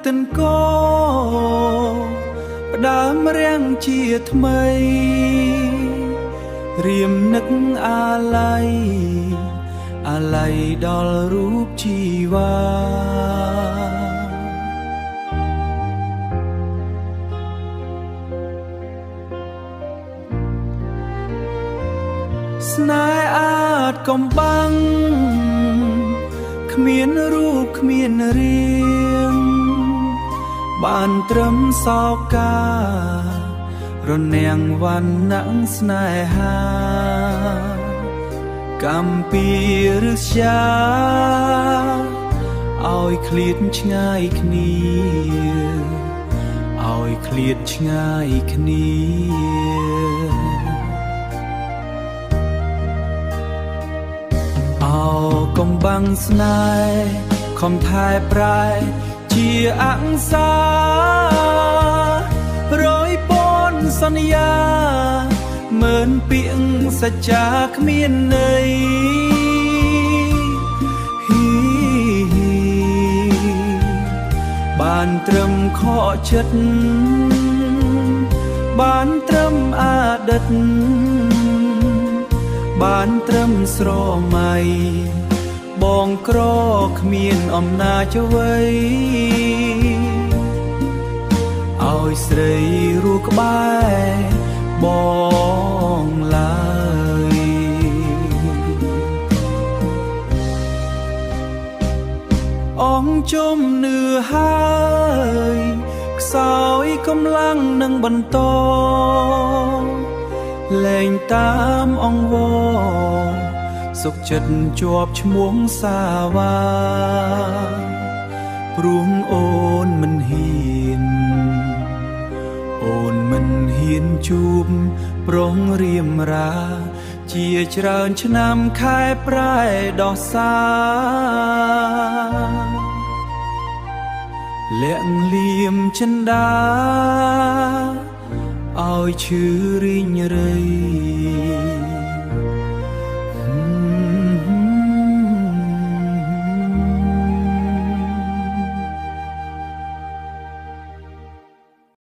តិនកោផ្ដើមរាំងជាថ្មីរៀមនឹកអាល័យអាល័យដល់រូបជីវ៉ាស្នេហ៍អាចកំបាំងគ្មានរូបគ្មានរាងបានត្រឹមសោការនាំងវណ្ណៈស្នេហាកំពីឬជាឲ្យឃ្លាតឆ្ងាយគ្នាឲ្យឃ្លាតឆ្ងាយគ្នាកំបាំងស្នេហ៍ខំថែប្រែជាអង្សារយពាន់សន្យាម៉ឺនពាក្យសច្ចាគ្មានន័យបានត្រឹមខកចិត្តបានត្រឹមអតីតបានត្រឹមស្រមៃបងក្រគ្មានអំណាចអ្វីឲ្យស្រីរូក្បែរបងឡើយអង្គជំនឿហើយខ្សោយកម្លាំងនឹងបន្តលែងតាមអង្វរសុខចិត្តជាប់ឈ្មោះសាវ៉ាព្រោះអូនមិនហ៊ានអូនមិនហ៊ានជួបប្រុងរៀមរាជាច្រើនឆ្នាំខែប្រែដោះសាលាក់លៀមចិន្តាឲ្យឈឺរីងរៃ